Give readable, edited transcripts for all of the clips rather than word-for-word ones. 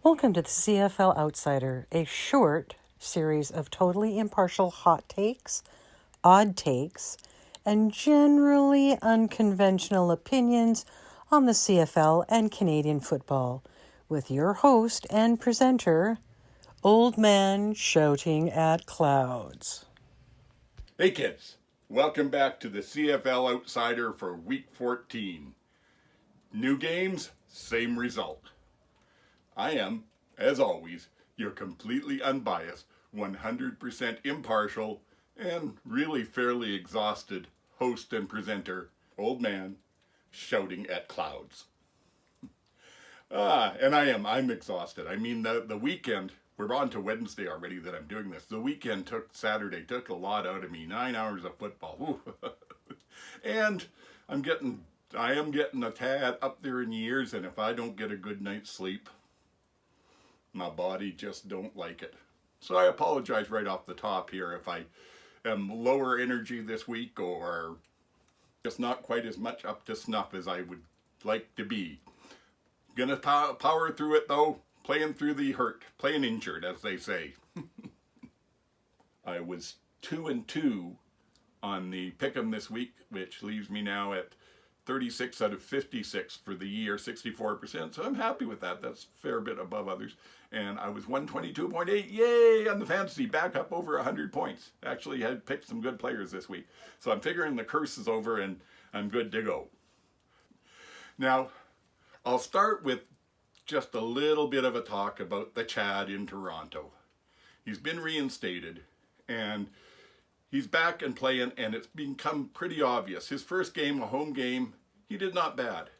Welcome to the CFL Outsider, a short series of totally impartial hot takes, odd takes, and generally unconventional opinions on the CFL and Canadian football, with your host and presenter, Old Man Shouting at Clouds. Hey kids, welcome back to the CFL Outsider for Week 14. New games, same result. I am, as always, your completely unbiased, 100% impartial, and really fairly exhausted host and presenter, Old Man Shouting at Clouds. I'm exhausted. I mean, the weekend, we're on to Wednesday already that I'm doing this. The weekend Saturday took a lot out of me, 9 hours of football. And I am getting a tad up there in years, and if I don't get a good night's sleep, my body just don't like it. So I apologize right off the top here if I am lower energy this week or just not quite as much up to snuff as I would like to be. Gonna power through it though, playing through the hurt, playing injured as they say. I was 2-2 on the pick'em this week, which leaves me now at 36 out of 56 for the year, 64%. So I'm happy with that. That's a fair bit above others. And I was 122.8, yay, on the fantasy, back up over 100 points. Actually had picked some good players this week. So I'm figuring the curse is over and I'm good to go. Now, I'll start with just a little bit of a talk about the Chad in Toronto. He's been reinstated and he's back and playing, and it's become pretty obvious. His first game, a home game, he did not bad.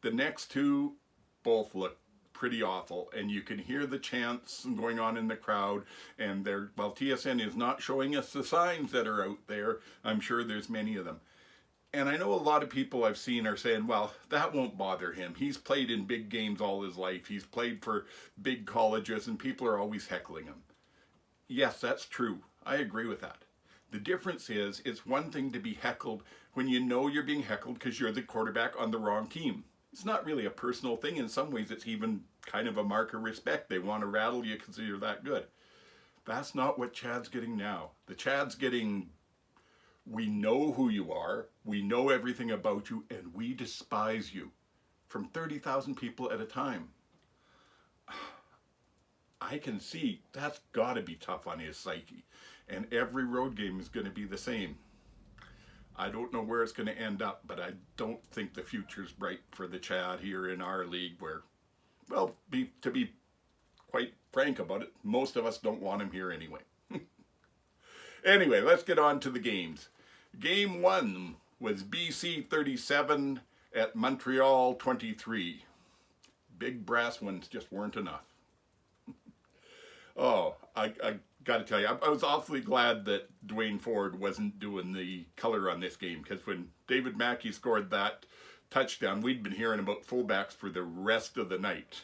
The next two both look pretty awful, and you can hear the chants going on in the crowd, and while TSN is not showing us the signs that are out there, I'm sure there's many of them. And I know a lot of people I've seen are saying, well, that won't bother him. He's played in big games all his life. He's played for big colleges, and people are always heckling him. Yes, that's true. I agree with that. The difference is, it's one thing to be heckled when you know you're being heckled because you're the quarterback on the wrong team. It's not really a personal thing. In some ways, it's even kind of a mark of respect. They want to rattle you because you're that good. That's not what Chad's getting now. The Chad's getting, we know who you are, we know everything about you, and we despise you, from 30,000 people at a time. I can see that's got to be tough on his psyche. And every road game is going to be the same. I don't know where it's going to end up, but I don't think the future's bright for the Chad here in our league where, well, to be quite frank about it, most of us don't want him here anyway. Anyway, let's get on to the games. Game 1 was BC 37 at Montreal 23. Big brass ones just weren't enough. Oh, I got to tell you, I was awfully glad that Dwayne Ford wasn't doing the color on this game, because when David Mackey scored that touchdown, we'd been hearing about fullbacks for the rest of the night.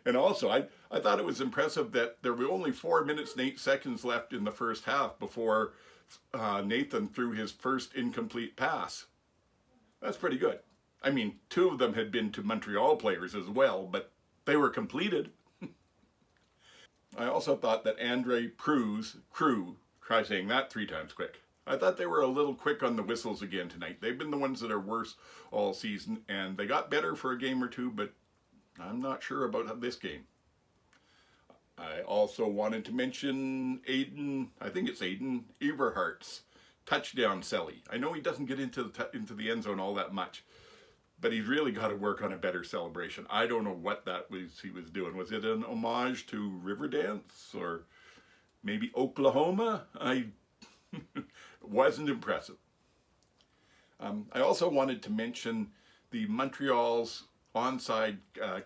And also, I thought it was impressive that there were only 4 minutes and 8 seconds left in the first half before Nathan threw his first incomplete pass. That's pretty good. I mean, 2 of them had been to Montreal players as well, but they were completed. I also thought that Andre Crew, try saying that 3 times quick. I thought they were a little quick on the whistles again tonight. They've been the ones that are worse all season, and they got better for a game or two, but I'm not sure about this game. I also wanted to mention Aiden Eberhardt's touchdown celly. I know he doesn't get into the end zone all that much, but he's really got to work on a better celebration. I don't know what that was he was doing. Was it an homage to Riverdance or maybe Oklahoma? Wasn't impressive. I also wanted to mention the Montreal's onside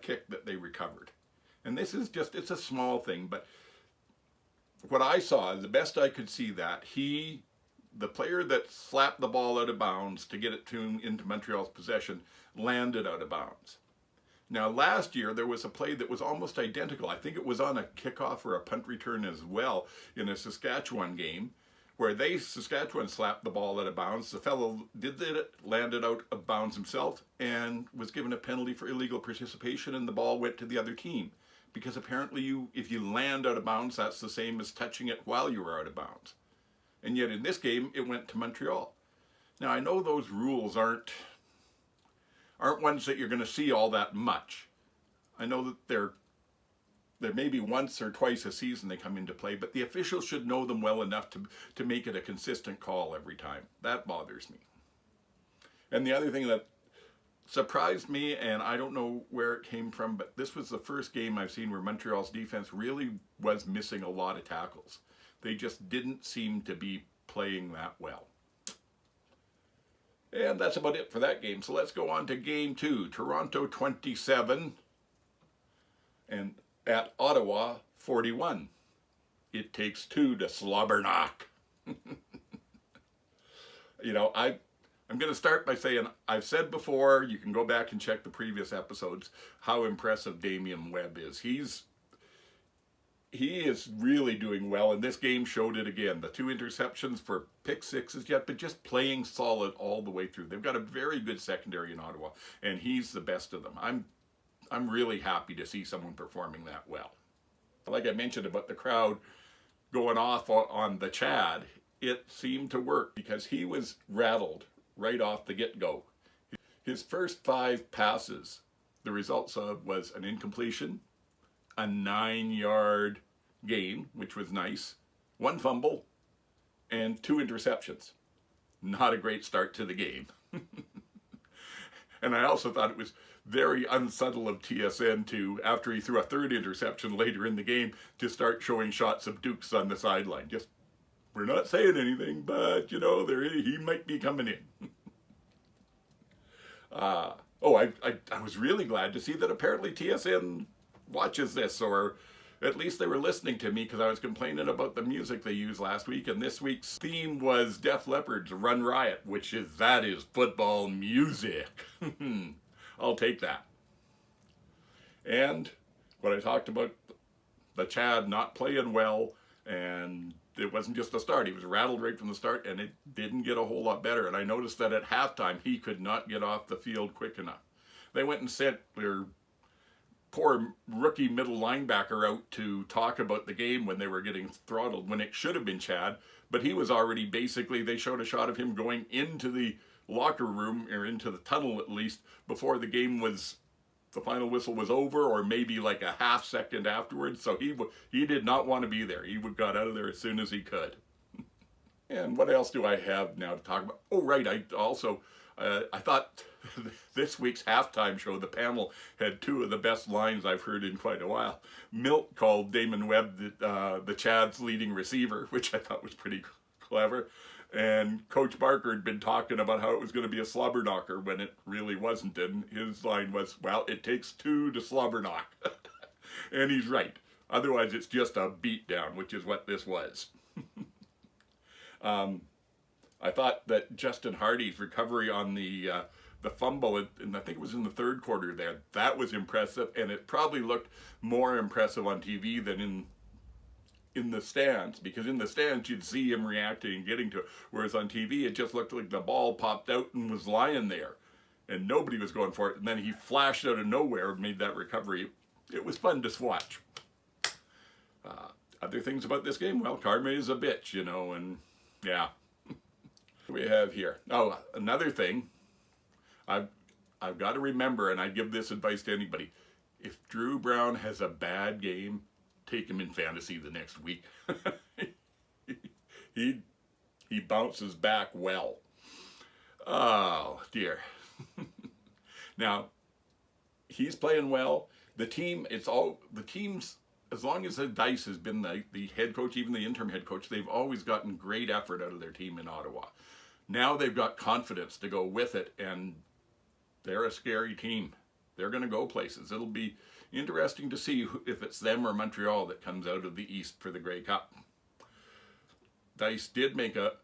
kick that they recovered. And this is it's a small thing, but what I saw, the best I could see that, the player that slapped the ball out of bounds to get it into Montreal's possession landed out of bounds. Now last year there was a play that was almost identical. I think it was on a kickoff or a punt return as well in a Saskatchewan game where Saskatchewan slapped the ball out of bounds. The fellow did it, landed out of bounds himself, and was given a penalty for illegal participation, and the ball went to the other team. Because apparently if you land out of bounds, that's the same as touching it while you were out of bounds. And yet in this game, it went to Montreal. Now I know those rules aren't ones that you're going to see all that much. I know that they're maybe once or twice a season they come into play, but the officials should know them well enough to make it a consistent call every time. That bothers me. And the other thing that surprised me, and I don't know where it came from, but this was the first game I've seen where Montreal's defense really was missing a lot of tackles. They just didn't seem to be playing that well. And that's about it for that game. So let's go on to game 2. Toronto 27 and at Ottawa 41. It takes 2 to Slobberknock. You know, I'm going to start by saying, I've said before, you can go back and check the previous episodes, how impressive Damian Webb is. He is really doing well, and this game showed it again. The 2 interceptions for pick sixes yet, but just playing solid all the way through. They've got a very good secondary in Ottawa, and he's the best of them. I'm really happy to see someone performing that well. Like I mentioned about the crowd going off on the Chad, it seemed to work because he was rattled right off the get-go. His first 5 passes, the results of was an incompletion, a 9-yard gain, which was nice, 1 fumble, and 2 interceptions. Not a great start to the game. And I also thought it was very unsubtle of TSN to, after he threw a 3rd interception later in the game, to start showing shots of Dukes on the sideline. Just, we're not saying anything, but, you know, he might be coming in. I was really glad to see that apparently TSN watches this, or at least they were listening to me, because I was complaining about the music they used last week, and this week's theme was Def Leppard's Run Riot, that is football music. I'll take that. And what I talked about, the Chad not playing well, and it wasn't just a start. He was rattled right from the start, and it didn't get a whole lot better. And I noticed that at halftime, he could not get off the field quick enough. They went and sent their poor rookie middle linebacker out to talk about the game when they were getting throttled, when it should have been Chad, but he was already basically, they showed a shot of him going into the locker room, or into the tunnel at least, before the game was, the final whistle was over, or maybe like a half second afterwards. So he did not want to be there. He got out of there as soon as he could. And what else do I have now to talk about? Oh, right, I thought this week's halftime show, the panel had 2 of the best lines I've heard in quite a while. Milt called Damon Webb the Chad's leading receiver, which I thought was pretty clever. And Coach Barker had been talking about how it was going to be a slobberknocker when it really wasn't. And his line was, well, it takes 2 to slobberknock. And he's right. Otherwise, it's just a beatdown, which is what this was. I thought that Justin Hardy's recovery on the fumble, and I think it was in the 3rd quarter there, that was impressive, and it probably looked more impressive on TV than in the stands, because in the stands you'd see him reacting and getting to it, whereas on TV it just looked like the ball popped out and was lying there, and nobody was going for it, and then he flashed out of nowhere and made that recovery. It was fun to watch. Other things about this game, well, karma is a bitch, you know, and yeah. We have here. Oh, another thing, I've got to remember, and I give this advice to anybody, if Drew Brown has a bad game, take him in fantasy the next week. He bounces back well. Oh dear. Now, he's playing well. The team's, as long as the Dice has been the head coach, even the interim head coach, they've always gotten great effort out of their team in Ottawa. Now they've got confidence to go with it, and they're a scary team. They're going to go places. It'll be interesting to see if it's them or Montreal that comes out of the East for the Grey Cup. Dice did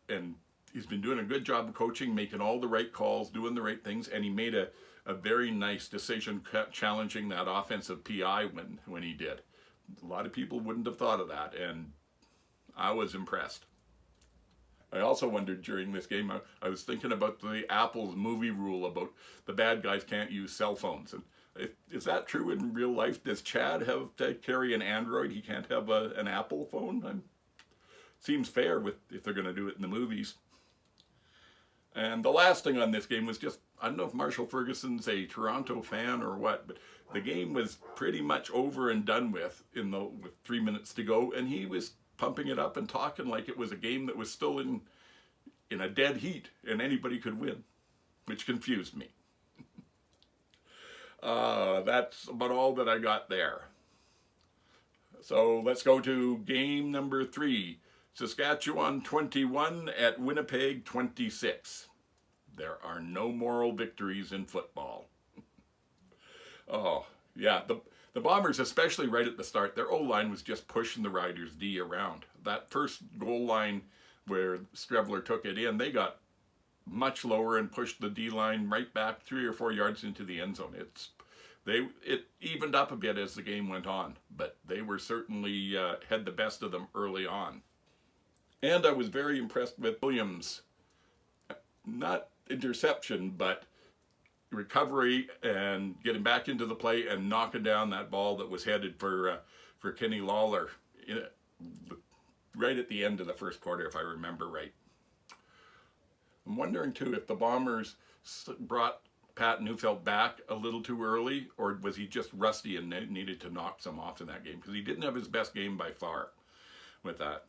and he's been doing a good job of coaching, making all the right calls, doing the right things, and he made a very nice decision challenging that offensive PI when he did. A lot of people wouldn't have thought of that, and I was impressed. I also wondered during this game, I was thinking about the Apple's movie rule about the bad guys can't use cell phones. And is that true in real life? Does Chad have to carry an Android? He can't have an Apple phone? Seems fair if they're going to do it in the movies. And the last thing on this game was just, I don't know if Marshall Ferguson's a Toronto fan or what, but the game was pretty much over and done with with 3 minutes to go, and he was pumping it up and talking like it was a game that was still in a dead heat and anybody could win, which confused me. That's about all that I got there. So let's go to game number 3. Saskatchewan 21 at Winnipeg 26. There are no moral victories in football. Oh, yeah. The Bombers, especially right at the start, their O-line was just pushing the Riders' D around. That first goal line where Strebler took it in, they got much lower and pushed the D-line right back 3 or 4 yards into the end zone. It evened up a bit as the game went on, but they were certainly had the best of them early on. And I was very impressed with Williams. Not interception, but recovery and getting back into the play and knocking down that ball that was headed for Kenny Lawler right at the end of the first quarter, if I remember right. I'm wondering too if the Bombers brought Pat Neufeld back a little too early, or was he just rusty and needed to knock some off in that game, because he didn't have his best game by far with that.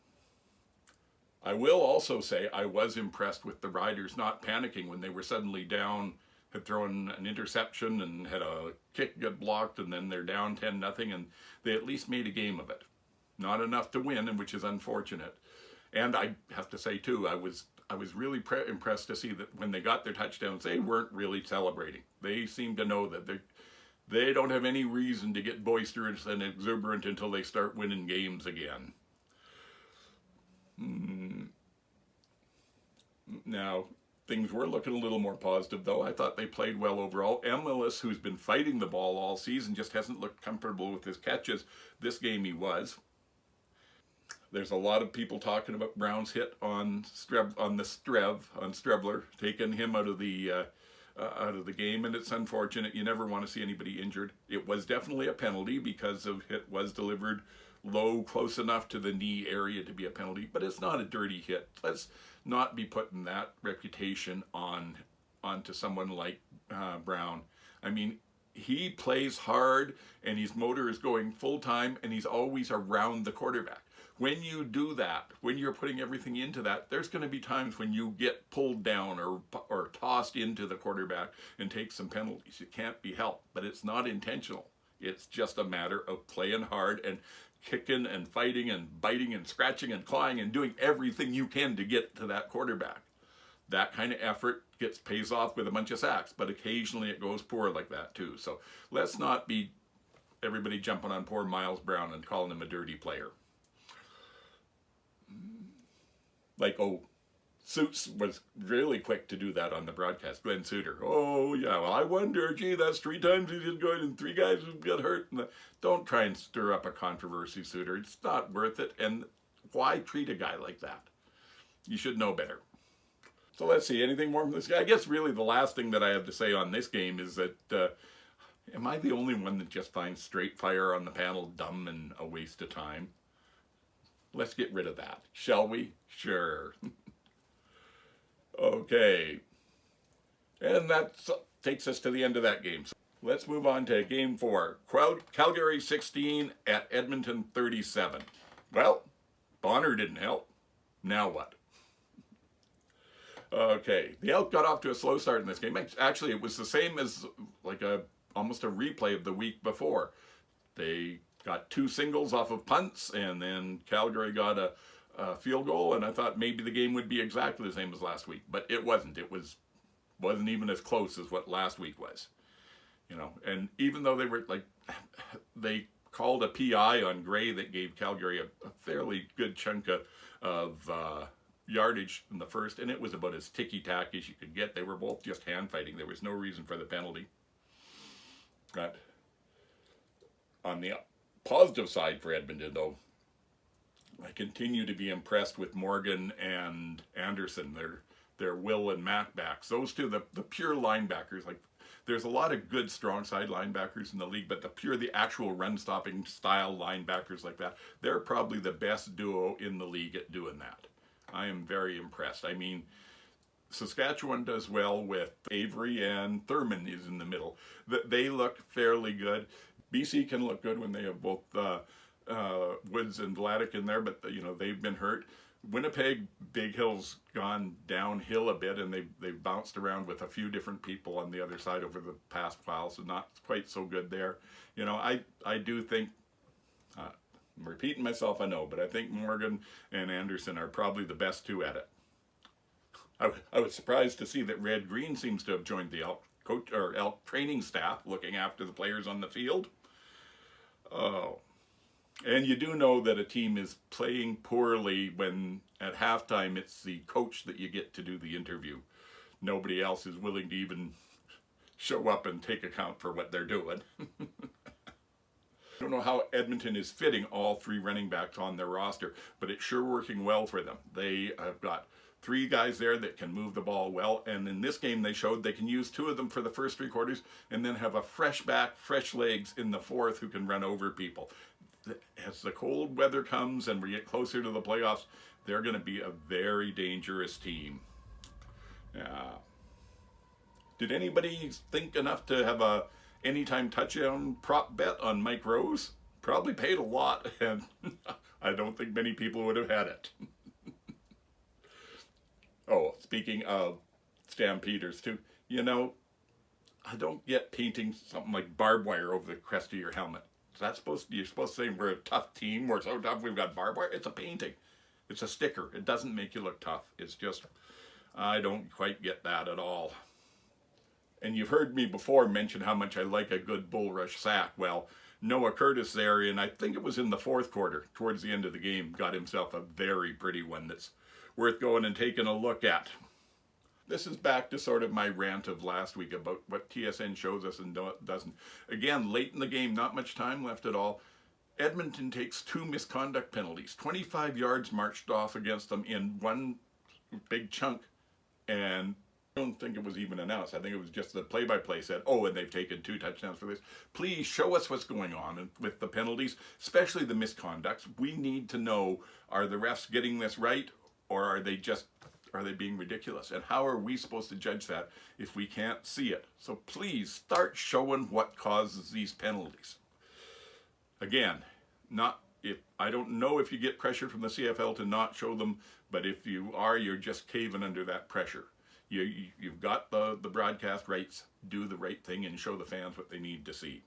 I will also say I was impressed with the Riders not panicking when they were suddenly down, had thrown an interception and had a kick get blocked, and then they're down 10-0, and they at least made a game of it. Not enough to win, and which is unfortunate. And I have to say too, I was really impressed to see that when they got their touchdowns, they weren't really celebrating. They seemed to know that they don't have any reason to get boisterous and exuberant until they start winning games again. Now, things were looking a little more positive, though. I thought they played well overall. Emilus, who's been fighting the ball all season, just hasn't looked comfortable with his catches. This game he was. There's a lot of people talking about Brown's hit on Strebler, taking him out of the game, and it's unfortunate. You never want to see anybody injured. It was definitely a penalty because it was delivered low, close enough to the knee area to be a penalty, but it's not a dirty hit. Let's not be putting that reputation onto someone like Brown. I mean, he plays hard, and his motor is going full time, and he's always around the quarterback. When you do that, when you're putting everything into that, there's going to be times when you get pulled down or tossed into the quarterback and take some penalties. It can't be helped, but it's not intentional. It's just a matter of playing hard and kicking and fighting and biting and scratching and clawing and doing everything you can to get to that quarterback. That kind of effort pays off with a bunch of sacks, but occasionally it goes poor like that too. So let's not be everybody jumping on poor Miles Brown and calling him a dirty player. Suits was really quick to do that on the broadcast. Glenn Suter. Oh, yeah, well, I wonder, gee, that's 3 times he did good and 3 guys who got hurt. Don't try and stir up a controversy, Suter. It's not worth it. And why treat a guy like that? You should know better. So let's see, anything more from this guy? I guess really the last thing that I have to say on this game is that, am I the only one that just finds straight fire on the panel dumb and a waste of time? Let's get rid of that, shall we? Sure. Okay. And that takes us to the end of that game. So let's move on to game 4. Calgary 16 at Edmonton 37. Well, Bonner didn't help. Now what? Okay, the Elk got off to a slow start in this game. Actually, it was the same as almost a replay of the week before. They got 2 singles off of punts, and then Calgary got a field goal, and I thought maybe the game would be exactly the same as last week, but it wasn't. It wasn't even as close as what last week was, And even though they called a PI on Gray that gave Calgary a fairly good chunk of yardage in the first, and it was about as ticky-tack as you could get. They were both just hand fighting. There was no reason for the penalty. But on the positive side for Edmonton, though, I continue to be impressed with Morgan and Anderson. Their Will and Mac backs. Those two, the pure linebackers. Like, there's a lot of good strong side linebackers in the league, but the actual run stopping style linebackers like that, they're probably the best duo in the league at doing that. I am very impressed. I mean, Saskatchewan does well with Avery, and Thurman is in the middle. They look fairly good. BC can look good when they have both Woods and Vladeck in there, but they've been hurt. Winnipeg, Big Hill's gone downhill a bit, and they've bounced around with a few different people on the other side over the past while, so not quite so good there. I do think, I'm repeating myself, I know, but I think Morgan and Anderson are probably the best two at it. I was surprised to see that Red Green seems to have joined the Elk training staff, looking after the players on the field. Oh. And you do know that a team is playing poorly when at halftime it's the coach that you get to do the interview. Nobody else is willing to even show up and take account for what they're doing. I don't know how Edmonton is fitting all three running backs on their roster, but it's sure working well for them. They have got three guys there that can move the ball well, and in this game they showed they can use two of them for the first three quarters and then have a fresh back, fresh legs in the fourth who can run over people. As the cold weather comes and we get closer to the playoffs, they're going to be a very dangerous team. Did anybody think enough to have a anytime touchdown prop bet on Mike Rose? Probably paid a lot, and I don't think many people would have had it. Oh, speaking of Stampeders too, I don't get painting something like barbed wire over the crest of your helmet. You're supposed to say we're a tough team, we're so tough, we've got barbed wire? It's a painting. It's a sticker. It doesn't make you look tough. It's just, I don't quite get that at all. And you've heard me before mention how much I like a good bull rush sack. Well, Noah Curtis there, and I think it was in the fourth quarter, towards the end of the game, got himself a very pretty one that's worth going and taking a look at. This is back to sort of my rant of last week about what TSN shows us and doesn't. Again, late in the game, not much time left at all. Edmonton takes two misconduct penalties. 25 yards marched off against them in one big chunk. And I don't think it was even announced. I think it was just the play-by-play said, oh, and they've taken 2 touchdowns for this. Please show us what's going on with the penalties, especially the misconducts. We need to know, are the refs getting this right, or are they being ridiculous? And how are we supposed to judge that if we can't see it? So please start showing what causes these penalties. Again, I don't know if you get pressure from the CFL to not show them, but if you are, you're just caving under that pressure. You've got the broadcast rights. Do the right thing and show the fans what they need to see.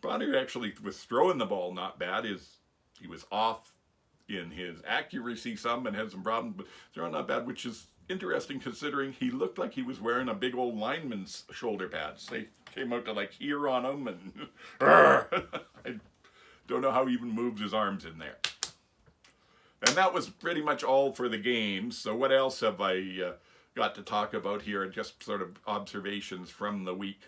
Bonner actually was throwing the ball not bad. He was off in his accuracy some and had some problems, but throwing not bad, which is interesting considering he looked like he was wearing a big old lineman's shoulder pads. They came out to like here on him, and I don't know how he even moves his arms in there. And that was pretty much all for the games. So what else have I got to talk about here? Just sort of observations from the week.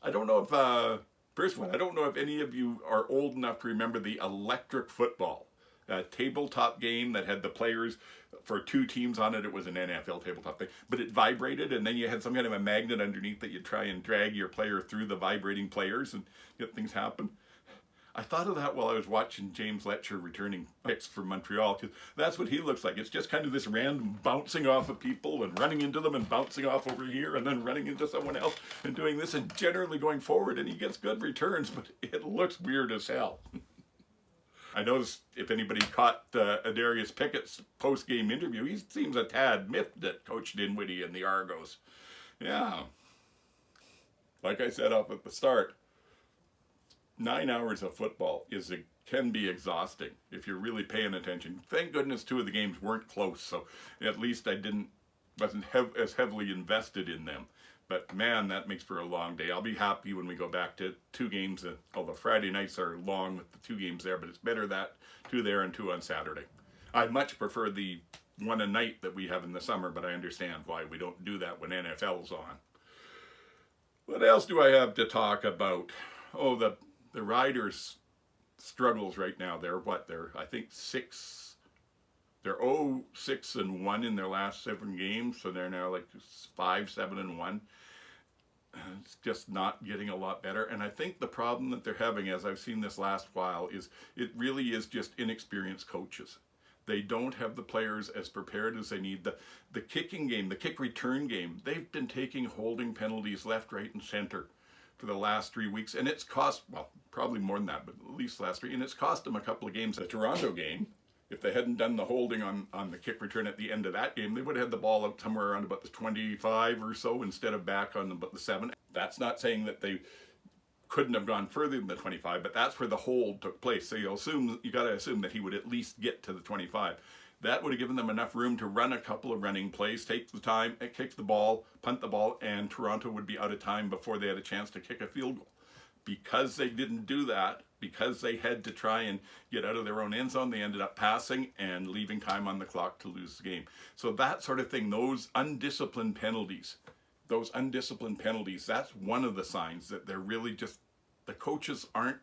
I don't know if first one, I don't know if any of you are old enough to remember the electric football. A tabletop game that had the players for 2 teams on it. It was an NFL tabletop thing, but it vibrated, and then you had some kind of a magnet underneath that you'd try and drag your player through the vibrating players and get things happen. I thought of that while I was watching James Letcher returning kicks for Montreal, because that's what he looks like. It's just kind of this random bouncing off of people and running into them and bouncing off over here and then running into someone else and doing this and generally going forward, and he gets good returns, but it looks weird as hell. I noticed if anybody caught Adarius Pickett's post-game interview, he seems a tad miffed at Coach Dinwiddie and the Argos. Yeah. Like I said up at the start, 9 hours of football can be exhausting if you're really paying attention. Thank goodness 2 of the games weren't close, so at least I wasn't as heavily invested in them. But man, that makes for a long day. I'll be happy when we go back to 2 games. Although Friday nights are long with the 2 games there, but it's better that 2 there and 2 on Saturday. I much prefer the 1 a night that we have in the summer, but I understand why we don't do that when NFL's on. What else do I have to talk about? Oh, the Riders struggles right now. They're I think they're 0-6-1 in their last 7 games, so they're now like 5-7-1. It's just not getting a lot better. And I think the problem that they're having, as I've seen this last while, is it really is just inexperienced coaches. They don't have the players as prepared as they need. The kicking game, the kick return game, they've been taking holding penalties left, right, and center for the last 3 weeks. And it's cost, well, probably more than that, but at least last 3. And it's cost them a couple of games. The Toronto game, if they hadn't done the holding on the kick return at the end of that game, they would have had the ball out somewhere around about the 25 or so instead of back on about the 7. That's not saying that they couldn't have gone further than the 25, but that's where the hold took place. So you got to assume that he would at least get to the 25. That would have given them enough room to run a couple of running plays, take the time, kick the ball, punt the ball, and Toronto would be out of time before they had a chance to kick a field goal. Because they didn't do that, because they had to try and get out of their own end zone, they ended up passing and leaving time on the clock to lose the game. So that sort of thing, those undisciplined penalties, that's one of the signs that they're really just, the coaches aren't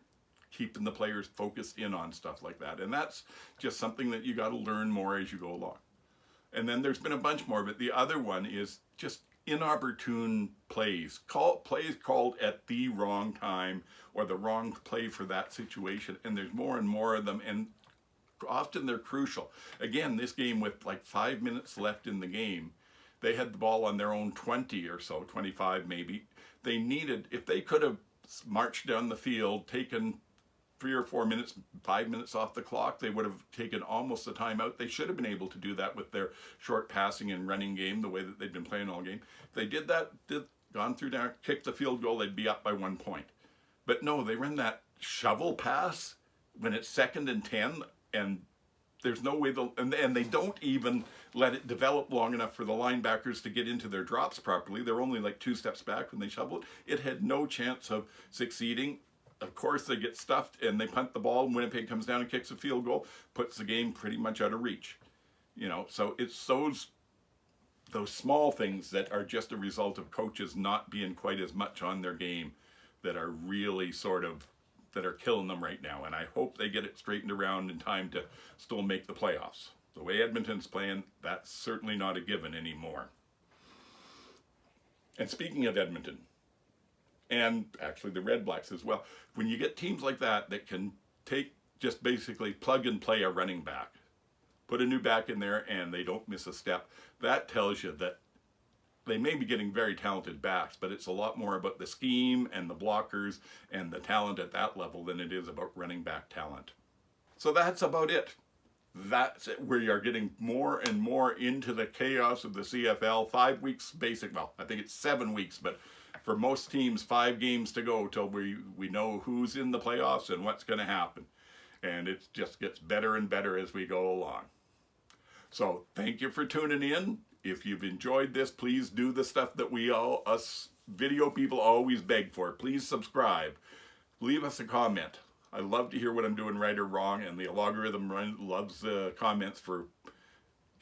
keeping the players focused in on stuff like that. And that's just something that you got to learn more as you go along. And then there's been a bunch more, but the other one is just inopportune plays called at the wrong time or the wrong play for that situation, and there's more and more of them, and often they're crucial. Again, this game with like 5 minutes left in the game, they had the ball on their own 20 or so, 25 maybe. They needed, if they could have marched down the field, taken 3 or 4 minutes, 5 minutes off the clock, they would have taken almost a timeout. They should have been able to do that with their short passing and running game, the way that they've been playing all game. If they did that, gone through down, kicked the field goal, they'd be up by 1 point. But no, they run that shovel pass when it's 2nd and 10, and there's no way and they don't even let it develop long enough for the linebackers to get into their drops properly. They're only like 2 steps back when they shovel it. It had no chance of succeeding. Of course, they get stuffed and they punt the ball, and Winnipeg comes down and kicks a field goal, puts the game pretty much out of reach. So it's those small things that are just a result of coaches not being quite as much on their game that are really that are killing them right now. And I hope they get it straightened around in time to still make the playoffs. The way Edmonton's playing, that's certainly not a given anymore. And speaking of Edmonton, and actually the Red Blacks as well, when you get teams like that can just basically plug and play a running back, put a new back in there and they don't miss a step, that tells you that they may be getting very talented backs, but it's a lot more about the scheme and the blockers and the talent at that level than it is about running back talent. So that's about it. That's it. We are getting more and more into the chaos of the CFL. 5 weeks basic, well, I think it's 7 weeks, but for most teams, 5 games to go till we know who's in the playoffs and what's going to happen. And it just gets better and better as we go along. So thank you for tuning in. If you've enjoyed this, please do the stuff that us video people always beg for. Please subscribe. Leave us a comment. I love to hear what I'm doing right or wrong, and the algorithm loves the comments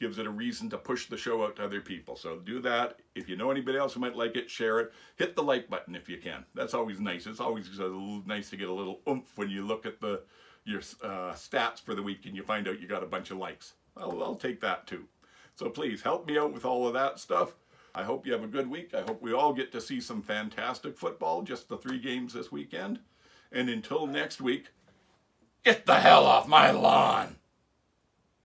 gives it a reason to push the show out to other people. So do that. If you know anybody else who might like it, share it. Hit the like button if you can. That's always nice. It's always nice to get a little oomph when you look at your stats for the week and you find out you got a bunch of likes. I'll take that too. So please help me out with all of that stuff. I hope you have a good week. I hope we all get to see some fantastic football, just the 3 games this weekend. And until next week, get the hell off my lawn.